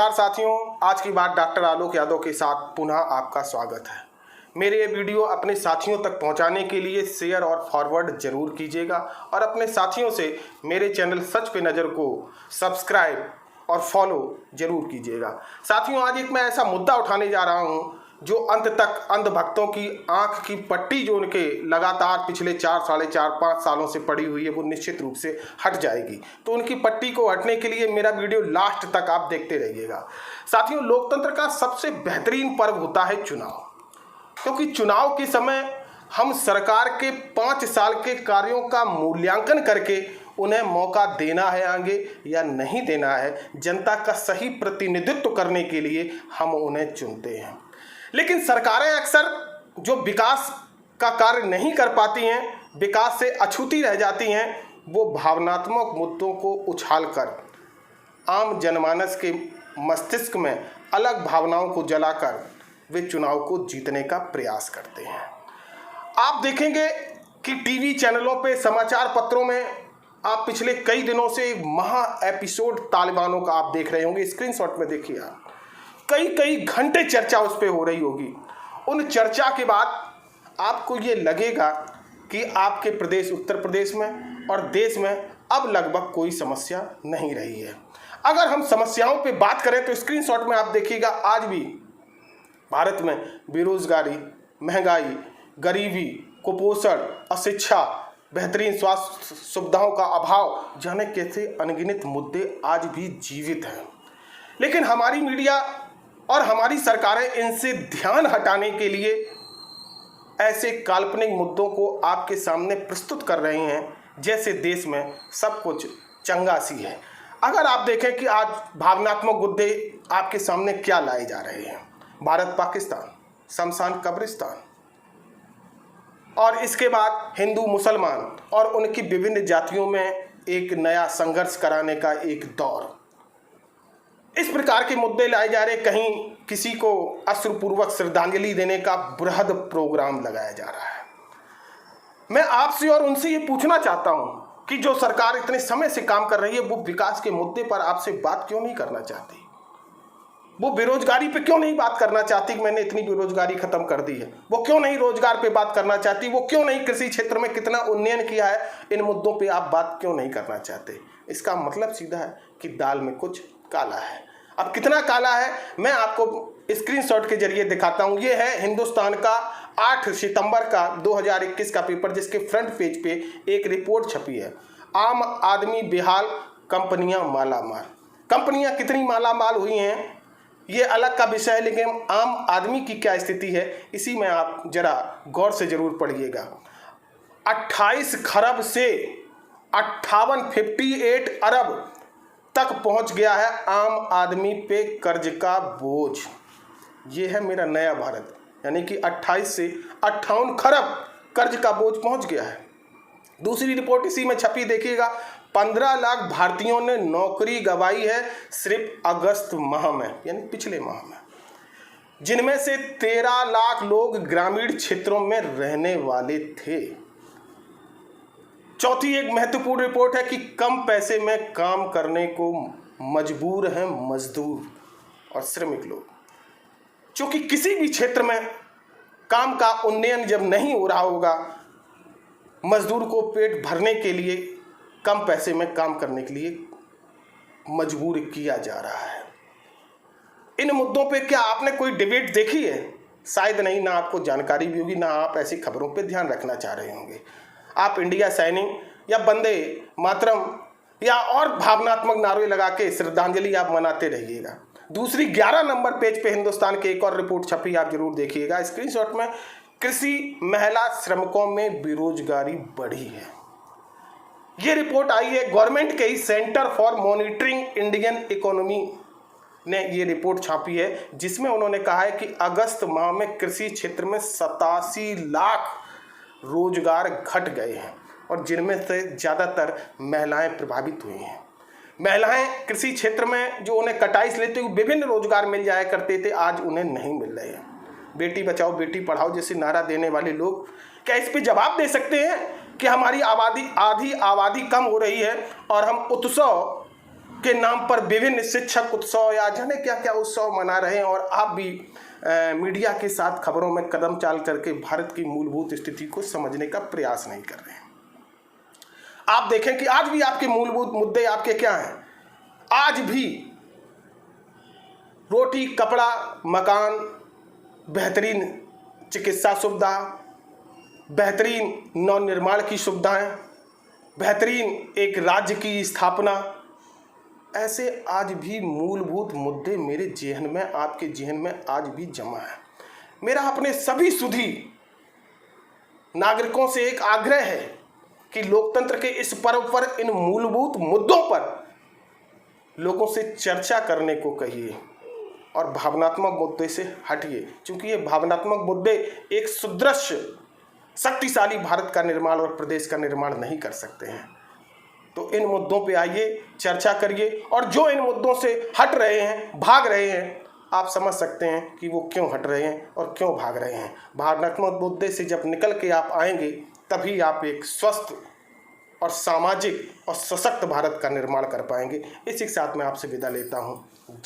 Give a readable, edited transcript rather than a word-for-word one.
नमस्कार साथियों, आज की बात डॉक्टर आलोक यादव के साथ पुनः आपका स्वागत है। मेरे ये वीडियो अपने साथियों तक पहुंचाने के लिए शेयर और फॉरवर्ड जरूर कीजिएगा और अपने साथियों से मेरे चैनल सच पे नज़र को सब्सक्राइब और फॉलो जरूर कीजिएगा। साथियों, आज एक मैं ऐसा मुद्दा उठाने जा रहा हूं जो अंत तक अंधभक्तों की आंख की पट्टी जो उनके लगातार पिछले 4, साढ़े 4, 5 सालों से पड़ी हुई है वो निश्चित रूप से हट जाएगी। तो उनकी पट्टी को हटने के लिए मेरा वीडियो लास्ट तक आप देखते रहिएगा। साथियों, लोकतंत्र का सबसे बेहतरीन पर्व होता है चुनाव, क्योंकि चुनाव के समय हम सरकार के 5 साल के कार्यों का मूल्यांकन करके उन्हें मौका देना है आगे या नहीं देना है, जनता का सही प्रतिनिधित्व करने के लिए हम उन्हें चुनते हैं। लेकिन सरकारें अक्सर जो विकास का कार्य नहीं कर पाती हैं, विकास से अछूती रह जाती हैं, वो भावनात्मक मुद्दों को उछालकर आम जनमानस के मस्तिष्क में अलग भावनाओं को जलाकर वे चुनाव को जीतने का प्रयास करते हैं। आप देखेंगे कि टीवी चैनलों पे, समाचार पत्रों में आप पिछले कई दिनों से एक महा एपिसोड तालिबानों का आप देख रहे होंगे। स्क्रीनशॉट में देखिए आप, कई घंटे चर्चा उस पर हो रही होगी। उन चर्चा के बाद आपको ये लगेगा कि आपके प्रदेश उत्तर प्रदेश में और देश में अब लगभग कोई समस्या नहीं रही है। अगर हम समस्याओं पे बात करें तो स्क्रीनशॉट में आप देखिएगा, आज भी भारत में बेरोजगारी, महंगाई, गरीबी, कुपोषण, अशिक्षा, बेहतरीन स्वास्थ्य सुविधाओं का अभाव, जाने कैसे अनगिनत मुद्दे आज भी जीवित हैं। लेकिन हमारी मीडिया और हमारी सरकारें इनसे ध्यान हटाने के लिए ऐसे काल्पनिक मुद्दों को आपके सामने प्रस्तुत कर रहे हैं जैसे देश में सब कुछ चंगासी है। अगर आप देखें कि आज भावनात्मक मुद्दे आपके सामने क्या लाए जा रहे हैं, भारत पाकिस्तान, शमशान कब्रिस्तान, और इसके बाद हिंदू मुसलमान और उनकी विभिन्न जातियों में एक नया संघर्ष कराने का एक दौर, इस प्रकार के मुद्दे लाए जा रहे। कहीं किसी को अश्रुपूर्वक श्रद्धांजलि देने का बृहद प्रोग्राम लगाया जा रहा है। मैं आपसे और उनसे ये पूछना चाहता हूं कि जो सरकार इतने समय से काम कर रही है, वो विकास के मुद्दे पर आपसे बात क्यों नहीं करना चाहती? वो बेरोजगारी पे क्यों नहीं बात करना चाहती कि मैंने इतनी बेरोजगारी खत्म कर दी है? वो क्यों नहीं रोजगार पे बात करना चाहती? वो क्यों नहीं कृषि क्षेत्र में कितना उन्नयन किया है? इन मुद्दों पे आप बात क्यों नहीं करना चाहते? इसका मतलब सीधा है कि दाल में कुछ काला है। अब कितना काला है मैं आपको स्क्रीनशॉट के जरिए दिखाता हूं। ये है हिंदुस्तान का 8 सितंबर का 2021 का पेपर, जिसके फ्रंट पेज पे एक रिपोर्ट छपी है, आम आदमी बेहाल, कंपनियां मालामाल। कंपनियां कितनी मालामाल हुई हैं ये अलग का विषय है, लेकिन आम आदमी की क्या स्थिति है इसी में आप जरा गौर से जरूर पढ़िएगा। 28 खरब से 58 अरब तक पहुंच गया है आम आदमी पे कर्ज का बोझ। ये है मेरा नया भारत, यानी कि 28 से 58 खरब कर्ज का बोझ पहुंच गया है। दूसरी रिपोर्ट इसी में छपी, देखिएगा, 15 लाख भारतीयों ने नौकरी गंवाई है सिर्फ अगस्त माह में, यानी पिछले माह में, जिनमें से 13 लाख लोग ग्रामीण क्षेत्रों में रहने वाले थे। चौथी एक महत्वपूर्ण रिपोर्ट है कि कम पैसे में काम करने को मजबूर हैं मजदूर और श्रमिक लोग, क्योंकि किसी भी क्षेत्र में काम का उन्नयन जब नहीं हो रहा होगा, मजदूर को पेट भरने के लिए कम पैसे में काम करने के लिए मजबूर किया जा रहा है। इन मुद्दों पे क्या आपने कोई डिबेट देखी है? शायद नहीं, ना आपको जानकारी भी होगी, ना आप ऐसी खबरों पे ध्यान रखना चाह रहे होंगे। आप इंडिया सैनिक या वंदे मातरम या और भावनात्मक नारे लगा के श्रद्धांजलि आप मनाते रहिएगा। दूसरी 11 नंबर पेज पे हिंदुस्तान के एक और रिपोर्ट छपी, आप जरूर देखिएगा स्क्रीनशॉट में। कृषि महिला श्रमिकों में बेरोजगारी बढ़ी है। ये रिपोर्ट आई है गवर्नमेंट के ही centre for monitoring Indian economy ने ये रिपोर्ट छापी है, जिसमें उन्होंने कहा है कि अगस्त माह में कृषि क्षेत्र में 87 लाख रोजगार घट गए हैं और जिनमें से ज़्यादातर महिलाएं प्रभावित हुई हैं। महिलाएं कृषि क्षेत्र में जो उन्हें कटाई से लेते हुए विभिन्न रोजगार मिल जाया करते थे, आज उन्हें नहीं मिल रहे हैं। बेटी बचाओ बेटी पढ़ाओ जैसे नारा देने वाले लोग क्या इस पे जवाब दे सकते हैं कि हमारी आधी आबादी कम हो रही है और हम उत्सव के नाम पर विभिन्न शिक्षक उत्सव या जाने क्या क्या उत्सव मना रहे हैं, और आप भी मीडिया के साथ खबरों में कदम चाल करके भारत की मूलभूत स्थिति को समझने का प्रयास नहीं कर रहे हैं। आप देखें कि आज भी आपके मूलभूत मुद्दे आपके क्या हैं। आज भी रोटी, कपड़ा, मकान, बेहतरीन चिकित्सा सुविधा, बेहतरीन नवनिर्माण की सुविधाएं, बेहतरीन एक राज्य की स्थापना, ऐसे आज भी मूलभूत मुद्दे मेरे जेहन में, आपके जेहन में आज भी जमा है। मेरा अपने सभी सुधी नागरिकों से एक आग्रह है कि लोकतंत्र के इस पर्व पर इन मूलभूत मुद्दों पर लोगों से चर्चा करने को कहिए और भावनात्मक मुद्दे से हटिए, क्योंकि ये भावनात्मक मुद्दे एक सुदृढ़ शक्तिशाली भारत का निर्माण और प्रदेश का निर्माण नहीं कर सकते हैं। तो इन मुद्दों पे आइए, चर्चा करिए, और जो इन मुद्दों से हट रहे हैं, भाग रहे हैं, आप समझ सकते हैं कि वो क्यों हट रहे हैं और क्यों भाग रहे हैं। भावनात्मक मुद्दे से जब निकल के आप आएंगे, तभी आप एक स्वस्थ और सामाजिक और सशक्त भारत का निर्माण कर पाएंगे। इसी के साथ मैं आपसे विदा लेता हूँ।